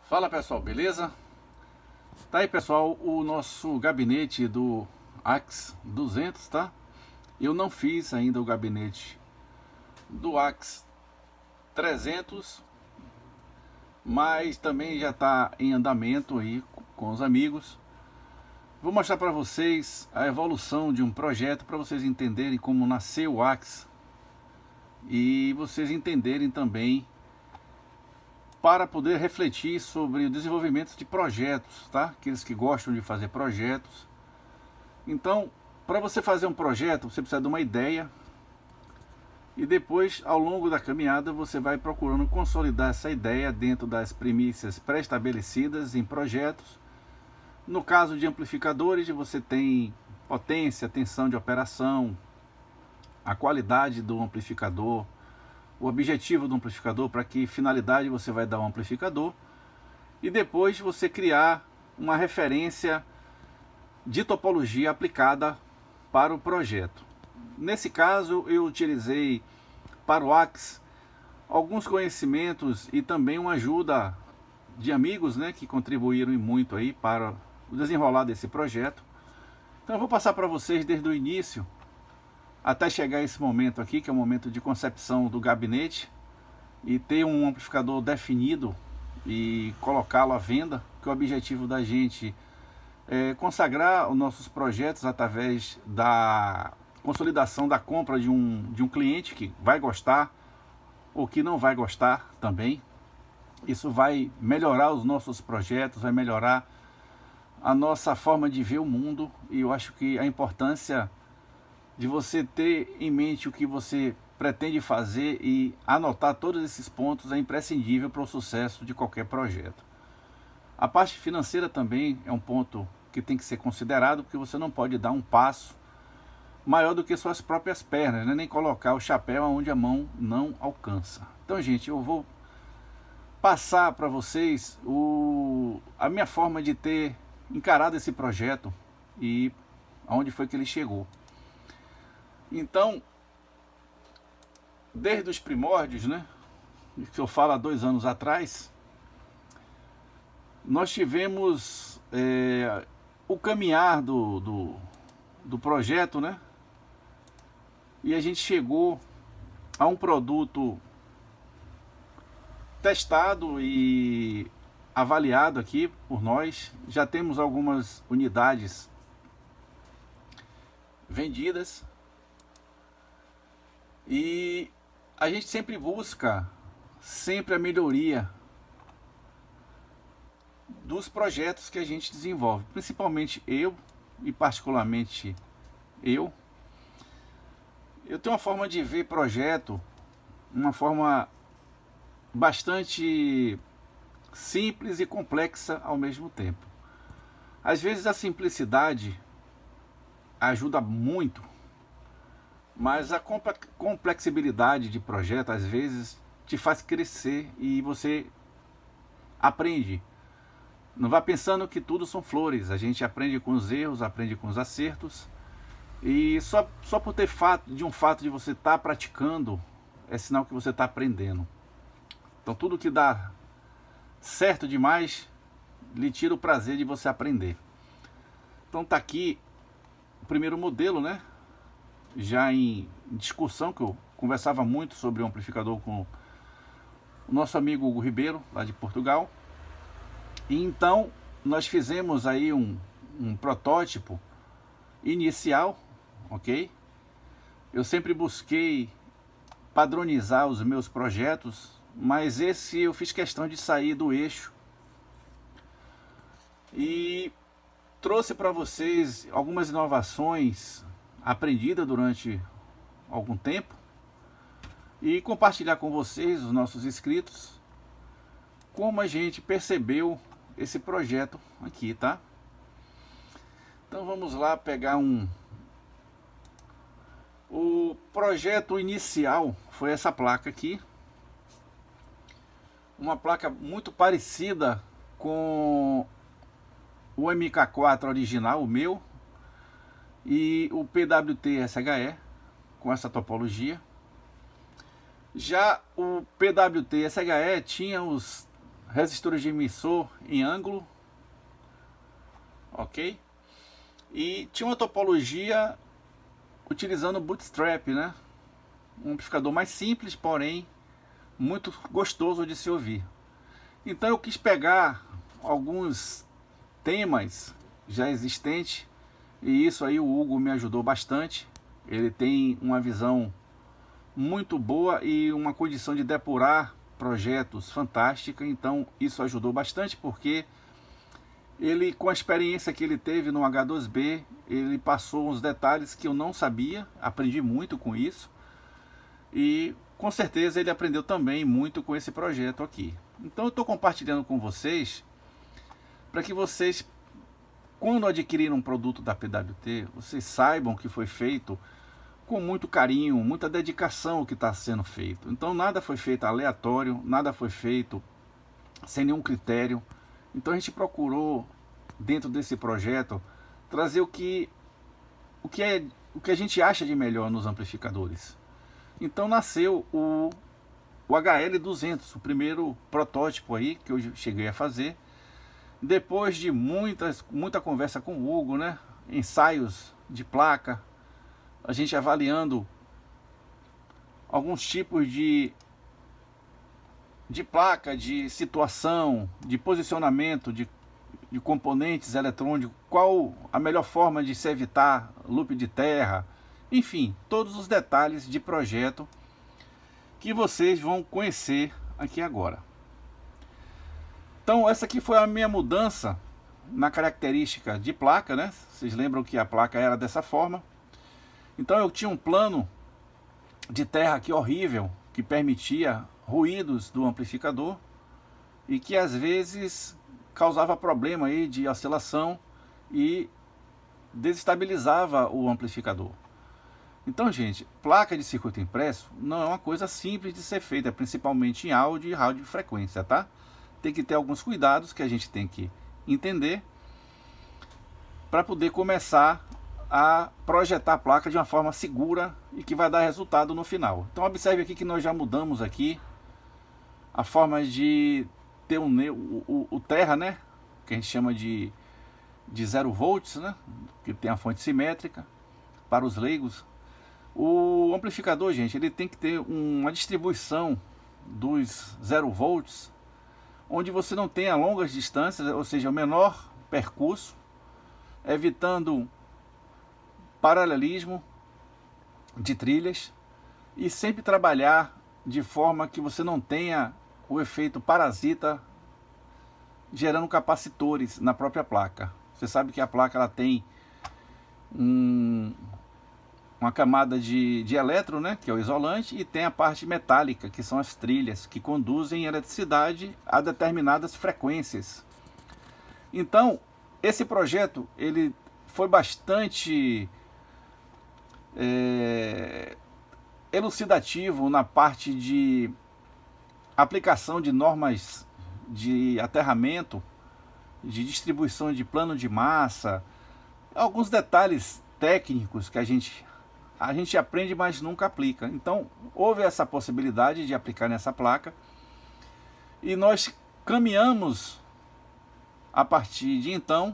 Fala pessoal, beleza? Tá aí pessoal, o nosso gabinete do Axe 200, tá? Eu não fiz ainda o gabinete do Axe 300, mas também já está em andamento aí com os amigos. Vou mostrar para vocês a evolução de um projeto para vocês entenderem como nasceu o Axe e vocês entenderem também para poder refletir sobre o desenvolvimento de projetos, tá? Aqueles que gostam de fazer projetos. Então, para você fazer um projeto, você precisa de uma ideia e depois, ao longo da caminhada, você vai procurando consolidar essa ideia dentro das premissas pré-estabelecidas em projetos. No caso de amplificadores, você tem potência, tensão de operação, a qualidade do amplificador, o objetivo do amplificador, para que finalidade você vai dar ao amplificador, e depois você criar uma referência de topologia aplicada para o projeto. Nesse caso eu utilizei para o Axe alguns conhecimentos e também uma ajuda de amigos, né, que contribuíram muito aí para o desenrolar desse projeto. Então eu vou passar para vocês desde o início até chegar a esse momento aqui, que é o momento de concepção do gabinete, e ter um amplificador definido e colocá-lo à venda, que o objetivo da gente é consagrar os nossos projetos através da consolidação da compra de um cliente que vai gostar ou que não vai gostar também. Isso vai melhorar os nossos projetos, vai melhorar a nossa forma de ver o mundo, e eu acho que a importância de você ter em mente o que você pretende fazer e anotar todos esses pontos é imprescindível para o sucesso de qualquer projeto. A parte financeira também é um ponto que tem que ser considerado, porque você não pode dar um passo maior do que suas próprias pernas, né? Nem colocar o chapéu onde a mão não alcança. Então, gente, eu vou passar para vocês a minha forma de ter encarado esse projeto e aonde foi que ele chegou. Então, desde os primórdios, né, que eu falo há 2 anos atrás, nós tivemos o caminhar do projeto, né, e a gente chegou a um produto testado e avaliado aqui por nós. Já temos algumas unidades vendidas. E a gente sempre busca a melhoria dos projetos que a gente desenvolve, principalmente eu, e particularmente eu tenho uma forma de ver projeto, uma forma bastante simples e complexa ao mesmo tempo. Às vezes a simplicidade ajuda muito, mas a complexibilidade de projeto às vezes te faz crescer e você aprende. Não vá pensando que tudo são flores. A gente aprende com os erros, aprende com os acertos. E só por ter um fato de você estar praticando é sinal que você está aprendendo. Então tudo que dá certo demais lhe tira o prazer de você aprender. Então tá aqui o primeiro modelo, né? Já em discussão, que eu conversava muito sobre o amplificador com o nosso amigo Hugo Ribeiro, lá de Portugal. E então nós fizemos aí um protótipo inicial, ok? Eu sempre busquei padronizar os meus projetos, mas esse eu fiz questão de sair do eixo e trouxe para vocês algumas inovações aprendida durante algum tempo e compartilhar com vocês, os nossos inscritos, como a gente percebeu esse projeto aqui, tá? Então vamos lá pegar o projeto inicial foi essa placa aqui, uma placa muito parecida com o MK4 original, o meu, e o PWT-SHE com essa topologia. Já o PWT-SHE tinha os resistores de emissor em ângulo, ok? E tinha uma topologia utilizando bootstrap, né? Um amplificador mais simples, porém muito gostoso de se ouvir. Então eu quis pegar alguns temas já existentes, e isso aí o Hugo me ajudou bastante. Ele tem uma visão muito boa e uma condição de depurar projetos fantástica, então isso ajudou bastante, porque ele, com a experiência que ele teve no H2B, ele passou uns detalhes que eu não sabia, aprendi muito com isso, e com certeza ele aprendeu também muito com esse projeto aqui. Então eu estou compartilhando com vocês, para que vocês, quando adquirirem um produto da PWT, vocês saibam que foi feito com muito carinho, muita dedicação o que está sendo feito. Então nada foi feito aleatório, nada foi feito sem nenhum critério. Então a gente procurou, dentro desse projeto, trazer o que a gente acha de melhor nos amplificadores. Então nasceu o HL200, o primeiro protótipo aí que eu cheguei a fazer. Depois de muita conversa com o Hugo, né? Ensaios de placa, a gente avaliando alguns tipos de placa, de situação, de posicionamento de componentes eletrônicos, qual a melhor forma de se evitar loop de terra, enfim, todos os detalhes de projeto que vocês vão conhecer aqui agora. Então essa aqui foi a minha mudança na característica de placa, né? Vocês lembram que a placa era dessa forma. Então eu tinha um plano de terra aqui horrível, que permitia ruídos do amplificador e que às vezes causava problema aí de oscilação e desestabilizava o amplificador. Então, gente, placa de circuito impresso não é uma coisa simples de ser feita, principalmente em áudio e radiofrequência, tá? Tem que ter alguns cuidados que a gente tem que entender para poder começar a projetar a placa de uma forma segura e que vai dar resultado no final. Então observe aqui que nós já mudamos aqui a forma de ter o terra, né, que a gente chama de 0 volts, né, que tem a fonte simétrica para os leigos. O amplificador, gente, ele tem que ter uma distribuição dos 0 volts, onde você não tenha longas distâncias, ou seja, o menor percurso, evitando paralelismo de trilhas, e sempre trabalhar de forma que você não tenha o efeito parasita gerando capacitores na própria placa. Você sabe que a placa ela tem uma camada de elétron, né, que é o isolante, e tem a parte metálica, que são as trilhas, que conduzem eletricidade a determinadas frequências. Então, esse projeto ele foi bastante elucidativo na parte de aplicação de normas de aterramento, de distribuição de plano de massa, alguns detalhes técnicos que a gente aprende, mas nunca aplica. Então houve essa possibilidade de aplicar nessa placa e nós caminhamos a partir de então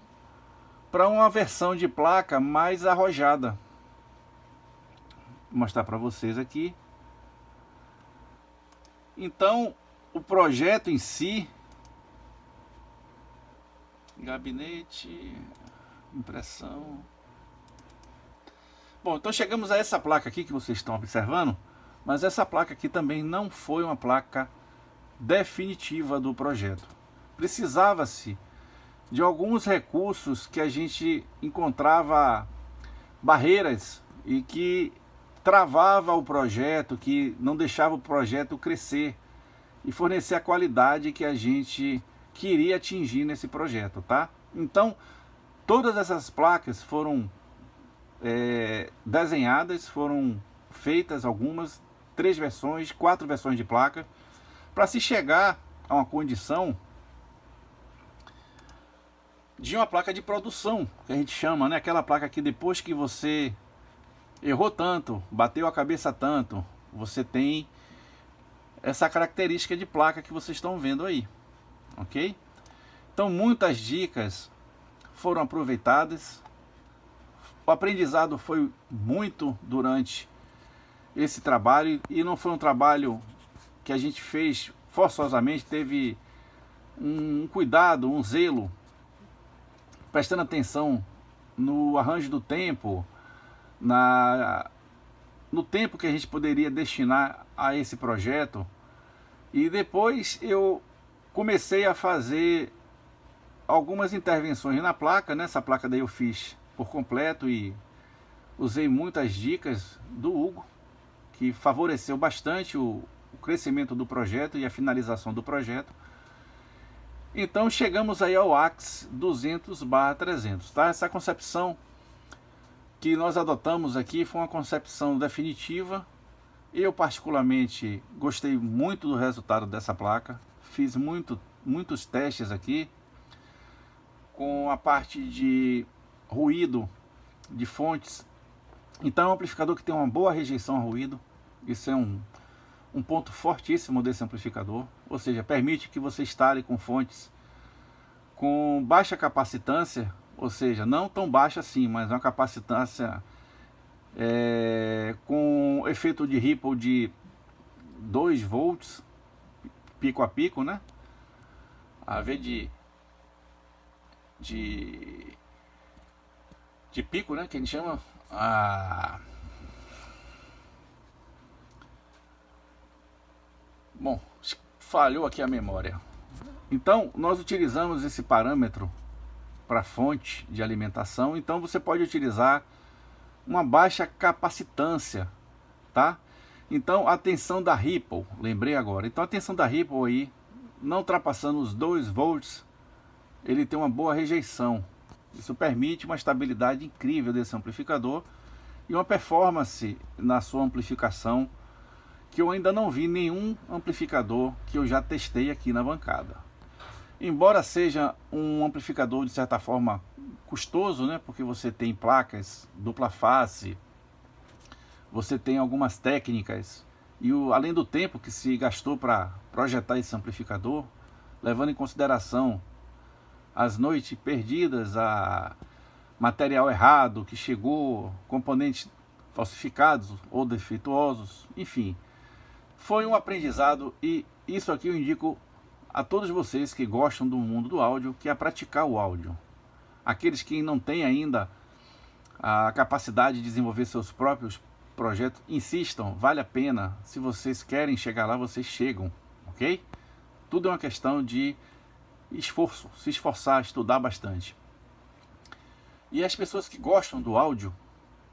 para uma versão de placa mais arrojada. Vou mostrar para vocês aqui. Então o projeto em si, gabinete, impressão. Bom, então chegamos a essa placa aqui que vocês estão observando, mas essa placa aqui também não foi uma placa definitiva do projeto. Precisava-se de alguns recursos que a gente encontrava barreiras e que travava o projeto, que não deixava o projeto crescer e fornecer a qualidade que a gente queria atingir nesse projeto, tá? Então, todas essas placas foram desenhadas, foram feitas algumas, 3 versões, 4 versões de placa, para se chegar a uma condição de uma placa de produção, que a gente chama, né? Aquela placa que depois que você errou tanto, bateu a cabeça tanto, você tem essa característica de placa que vocês estão vendo aí. ok? Então muitas dicas foram aproveitadas, o aprendizado foi muito durante esse trabalho, e não foi um trabalho que a gente fez forçosamente, teve um cuidado, um zelo, prestando atenção no arranjo do tempo, no tempo que a gente poderia destinar a esse projeto. E depois eu comecei a fazer algumas intervenções na placa, né? Essa placa daí eu fiz por completo e usei muitas dicas do Hugo, que favoreceu bastante o crescimento do projeto e a finalização do projeto. Então chegamos aí ao AX 200/300, tá? Essa concepção que nós adotamos aqui foi uma concepção definitiva. Eu particularmente gostei muito do resultado dessa placa, fiz muitos testes aqui, com a parte de ruído de fontes. Então é um amplificador que tem uma boa rejeição a ruído, isso é um ponto fortíssimo desse amplificador, ou seja, permite que você instale com fontes com baixa capacitância, ou seja, não tão baixa assim, mas uma capacitância com efeito de ripple de 2 volts, pico a pico, né? A vez de pico, né? Que a gente chama Bom, falhou aqui a memória. Então, nós utilizamos esse parâmetro para fonte de alimentação. Então, você pode utilizar uma baixa capacitância, tá? Então, a tensão da Ripple, lembrei agora. Então, a tensão da Ripple aí, não ultrapassando os 2 volts, ele tem uma boa rejeição. Isso permite uma estabilidade incrível desse amplificador e uma performance na sua amplificação que eu ainda não vi nenhum amplificador que eu já testei aqui na bancada. Embora seja um amplificador de certa forma custoso, né, porque você tem placas dupla face, você tem algumas técnicas e além do tempo que se gastou para projetar esse amplificador, levando em consideração as noites perdidas, a material errado que chegou, componentes falsificados ou defeituosos, enfim, foi um aprendizado. E isso aqui eu indico a todos vocês que gostam do mundo do áudio, que é praticar o áudio. Aqueles que não têm ainda a capacidade de desenvolver seus próprios projetos, insistam, vale a pena. Se vocês querem chegar lá, vocês chegam, ok? Tudo é uma questão de esforço, se esforçar, estudar bastante. E as pessoas que gostam do áudio,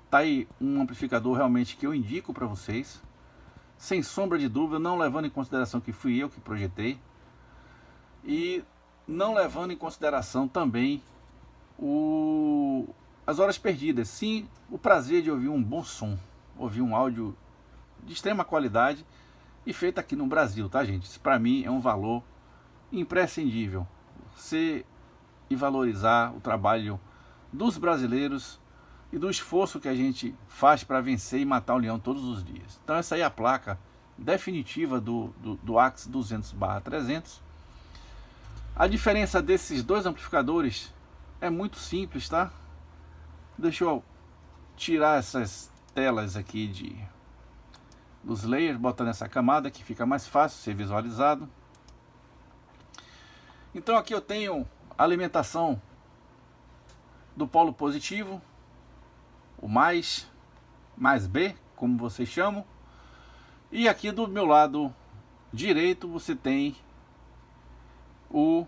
tá aí um amplificador realmente que eu indico para vocês, sem sombra de dúvida, não levando em consideração que fui eu que projetei, e não levando em consideração também as horas perdidas, sim, o prazer de ouvir um bom som, ouvir um áudio de extrema qualidade e feito aqui no Brasil, tá, gente? Isso para mim é um valor imprescindível, ser e valorizar o trabalho dos brasileiros e do esforço que a gente faz para vencer e matar o leão todos os dias. Então essa aí é a placa definitiva do AX 200/300. A diferença desses dois amplificadores é muito simples, tá? Deixa eu tirar essas telas aqui dos layers, botar nessa camada que fica mais fácil ser visualizado. Então aqui eu tenho a alimentação do polo positivo, o mais B, como vocês chamam. E aqui do meu lado direito você tem o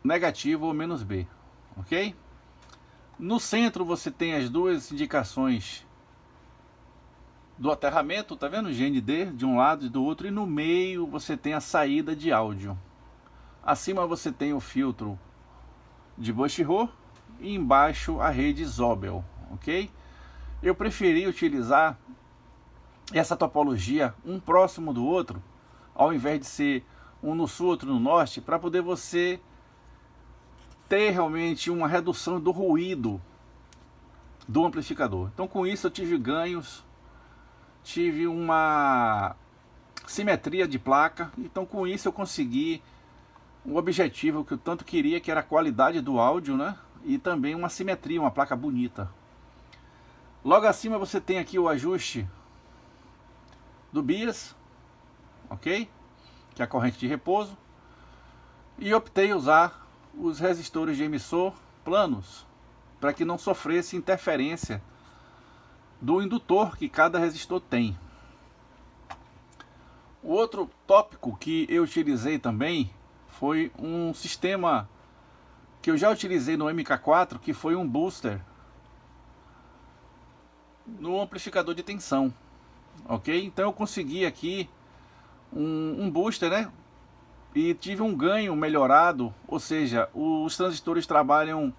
negativo ou menos B, ok? No centro você tem as duas indicações do aterramento, tá vendo? GND de um lado e do outro, e no meio você tem a saída de áudio. Acima você tem o filtro de Bush-Rohr e embaixo a rede Zobel, ok? Eu preferi utilizar essa topologia um próximo do outro, ao invés de ser um no sul, outro no norte, para poder você ter realmente uma redução do ruído do amplificador. Então com isso eu tive ganhos, tive uma simetria de placa, então com isso eu consegui um objetivo que eu tanto queria, que era a qualidade do áudio, né? E também uma simetria, uma placa bonita. Logo acima você tem aqui o ajuste do BIAS, ok? Que é a corrente de repouso. E optei usar os resistores de emissor planos, para que não sofresse interferência do indutor que cada resistor tem. O outro tópico que eu utilizei também foi um sistema que eu já utilizei no MK4, que foi um booster no amplificador de tensão, ok? Então eu consegui aqui um booster, né? E tive um ganho melhorado, ou seja, os transistores trabalham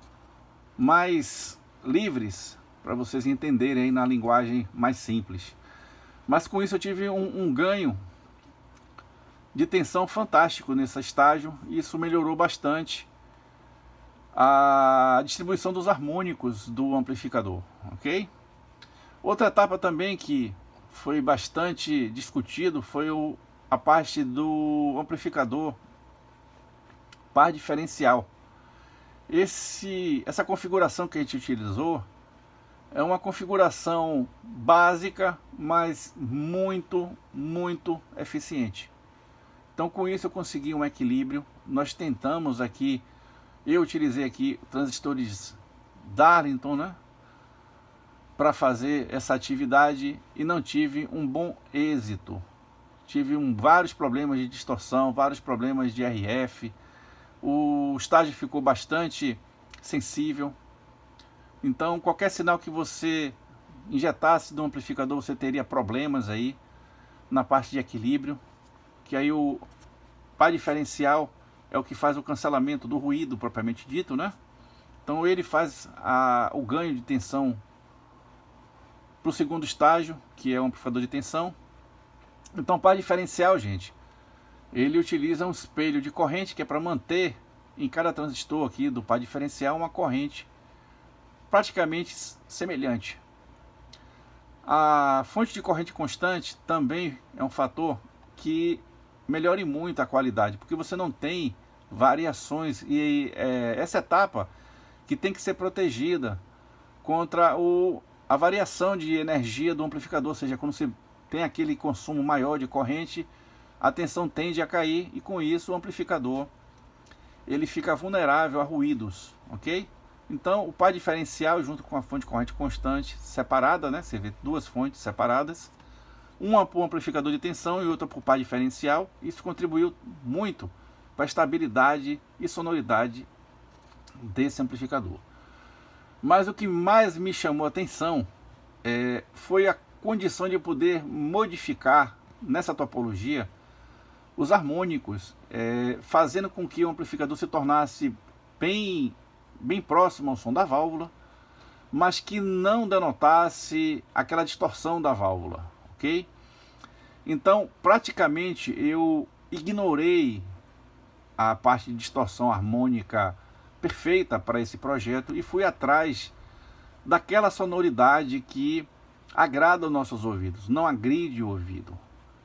mais livres, para vocês entenderem aí na linguagem mais simples. Mas com isso eu tive um ganho de tensão fantástico nesse estágio, e isso melhorou bastante a distribuição dos harmônicos do amplificador, ok? Outra etapa também que foi bastante discutido foi a parte do amplificador par diferencial. Essa configuração que a gente utilizou é uma configuração básica, mas muito eficiente. Então com isso eu consegui um equilíbrio. Nós tentamos aqui, eu utilizei aqui transistores Darlington, né, para fazer essa atividade, e não tive um bom êxito. Tive vários problemas de distorção, vários problemas de RF. O estágio ficou bastante sensível. Então qualquer sinal que você injetasse do amplificador, você teria problemas aí na parte de equilíbrio, que aí o par diferencial é o que faz o cancelamento do ruído propriamente dito, né? Então ele faz o ganho de tensão para o segundo estágio, que é o amplificador de tensão. Então o par diferencial, gente, ele utiliza um espelho de corrente, que é para manter em cada transistor aqui do par diferencial uma corrente praticamente semelhante. A fonte de corrente constante também é um fator que melhore muito a qualidade, porque você não tem variações, e essa etapa que tem que ser protegida contra a variação de energia do amplificador, ou seja, quando você tem aquele consumo maior de corrente, a tensão tende a cair, e com isso o amplificador ele fica vulnerável a ruídos, ok? Então o par diferencial junto com a fonte de corrente constante separada, né? Você vê duas fontes separadas, uma para o amplificador de tensão e outra para o par diferencial. Isso contribuiu muito para a estabilidade e sonoridade desse amplificador. Mas o que mais me chamou a atenção foi a condição de poder modificar nessa topologia os harmônicos, fazendo com que o amplificador se tornasse bem próximo ao som da válvula, mas que não denotasse aquela distorção da válvula, ok? Então praticamente eu ignorei a parte de distorção harmônica perfeita para esse projeto e fui atrás daquela sonoridade que agrada aos nossos ouvidos, não agride o ouvido.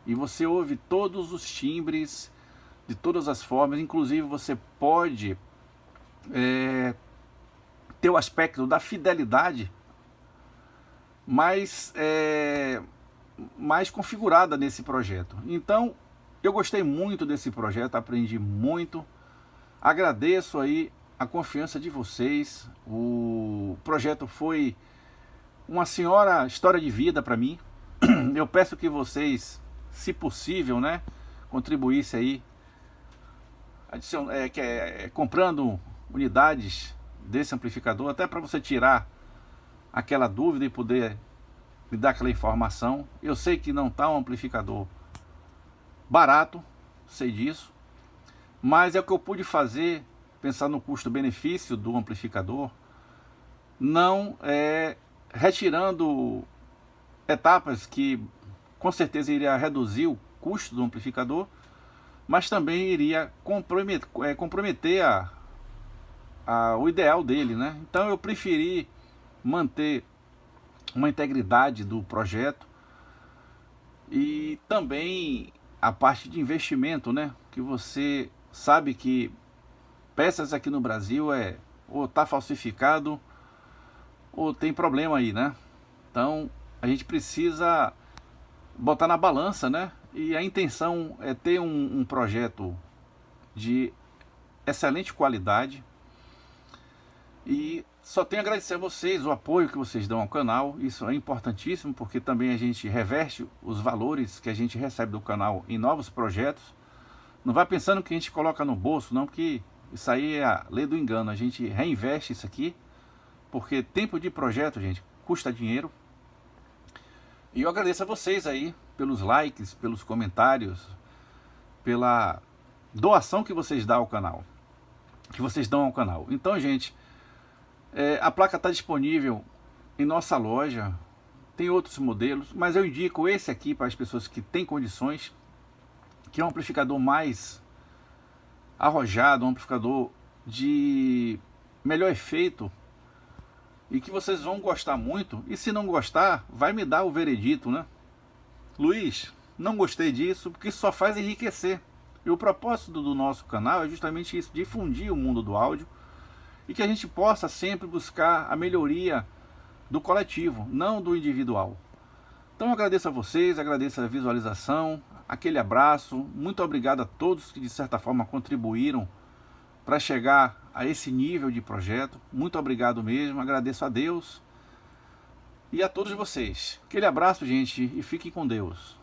E você ouve todos os timbres de todas as formas, inclusive você pode ter o aspecto da fidelidade mais configurada nesse projeto. Então eu gostei muito desse projeto, aprendi muito, agradeço aí a confiança de vocês. O projeto foi uma senhora história de vida para mim. Eu peço que vocês, se possível, né, contribuíssem aí, comprando unidades desse amplificador, até para você tirar aquela dúvida e poder me dar aquela informação. Eu sei que não está um amplificador barato, sei disso, mas é o que eu pude fazer, pensar no custo-benefício do amplificador, não retirando etapas que com certeza iria reduzir o custo do amplificador, mas também iria comprometer o ideal dele, né? Então eu preferi manter uma integridade do projeto e também a parte de investimento, né? Que você sabe que peças aqui no Brasil ou tá falsificado ou tem problema aí, né? Então a gente precisa botar na balança, né? E a intenção é ter um projeto de excelente qualidade. E só tenho a agradecer a vocês o apoio que vocês dão ao canal. Isso é importantíssimo, porque também a gente reverte os valores que a gente recebe do canal em novos projetos. Não vai pensando que a gente coloca no bolso, não, porque isso aí é a lei do engano. A gente reinveste isso aqui, porque tempo de projeto, gente, custa dinheiro. E eu agradeço a vocês aí pelos likes, pelos comentários, pela doação que vocês dão ao canal. Então, gente, a placa está disponível em nossa loja. Tem outros modelos, mas eu indico esse aqui para as pessoas que têm condições, que é um amplificador mais arrojado, um amplificador de melhor efeito, e que vocês vão gostar muito. E se não gostar, vai me dar o veredito, né? Luiz, não gostei disso, porque isso só faz enriquecer. E o propósito do nosso canal é justamente isso, difundir o mundo do áudio, e que a gente possa sempre buscar a melhoria do coletivo, não do individual. Então eu agradeço a vocês, agradeço a visualização, aquele abraço, muito obrigado a todos que de certa forma contribuíram para chegar a esse nível de projeto. Muito obrigado mesmo, agradeço a Deus e a todos vocês. Aquele abraço, gente, e fiquem com Deus.